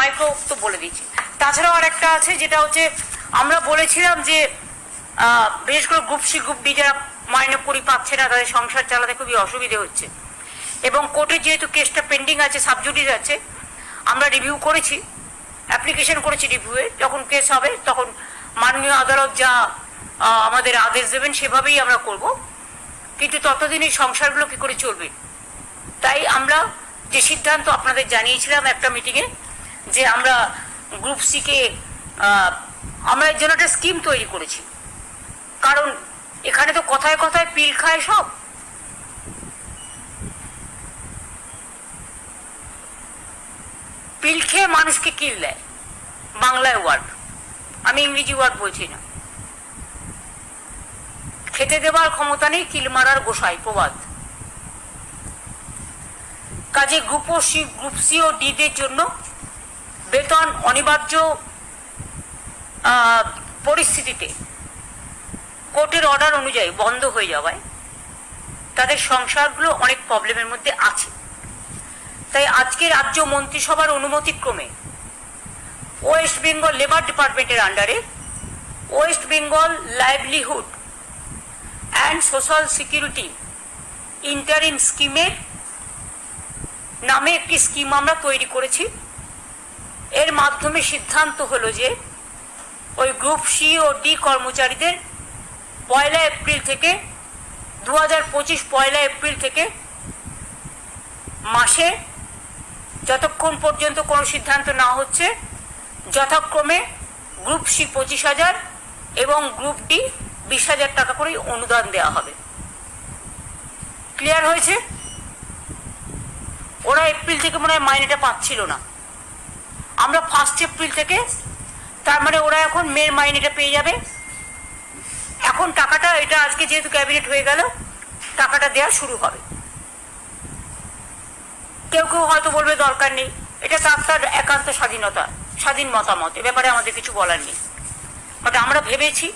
Micro তো বলে দিচ্ছি। তাছাড়াও আর একটা আছে, যেটা হচ্ছে আমরা বলেছিলাম যে বিশেষ করে গ্রুপ সি গ্রুপ ডি যারা মাইনে করি পাচ্ছে না, তাদের সংসার চালাতে খুবই অসুবিধে হচ্ছে, এবং কোর্টে যেহেতু কেসটা পেন্ডিং আছে, সাবজুডিস আছে, আমরা রিভিউ করেছি, অ্যাপ্লিকেশন করেছি রিভিউয়ে। যখন কেস হবে তখন মাননীয় আদালত যা আমাদের আদেশ দেবেন সেভাবেই আমরা করব, কিন্তু ততদিন এই সংসারগুলো কি করে চলবে। তাই আমরা যে সিদ্ধান্ত আপনাদের জানিয়েছিলাম একটা মিটিংয়ে, যে আমরা গ্রুপ সিকে আমরা এর জন্য একটা স্কিম তৈরি করেছি। কারণ এখানে তো কথায় কথায় পিল খায় সব, পিল খেয়ে মানুষকে কিল দেয়, বাংলায় ওয়ার্ড, আমি ইংরেজি ওয়ার্ড বলছি না। খেতে দেবার ক্ষমতা নেই, কিল মারার গোসাই, প্রবাদ। কাজে গ্রুপ সি ও ডিদের জন্য বেতন অনিবার্য পরিস্থিতিতে কোর্টের অর্ডার অনুযায়ী বন্ধ হয়ে যাওয়ায় তাদের সংসারগুলো অনেক প্রবলেমের মধ্যে আছে। তাই আজকে রাজ্য মন্ত্রিসভার অনুমতিক্রমে ওয়েস্ট বেঙ্গল লেবার ডিপার্টমেন্টের আন্ডারে West Bengal livelihood and social security interim স্কিমের নামে একটি স্কিম আমরা তৈরি করেছি। এর মাধ্যমে সিদ্ধান্ত হলো যে ওই গ্রুপ সি ও ডি কর্মচারীদের 1 এপ্রিল থেকে 2025 1 এপ্রিল থেকে মাসে যতক্ষণ পর্যন্ত কোনো সিদ্ধান্ত না হচ্ছে যথাক্রমে গ্রুপ সি 25,000 এবং গ্রুপ ডি 20,000 টাকা করে অনুদান দেওয়া হবে। ক্লিয়ার হয়েছে? ওরা এপ্রিল থেকে মনে হয় মাইনেটা পাচ্ছিল না, আমরা 1 এপ্রিল থেকে, তার মানে ওরা এখন মেয়ের মাইনেটা পেয়ে যাবে। এখন টাকাটা, এটা আজকে যেহেতু ক্যাবিনেট হয়ে গেল, টাকাটা দেওয়া শুরু হবে। কেউ কেউ হয়তো বলবে দরকার নেই, এটা তার একান্ত স্বাধীনতা, স্বাধীন মতামত, এ ব্যাপারে আমাদের কিছু বলার নেই। বাট আমরা ভেবেছি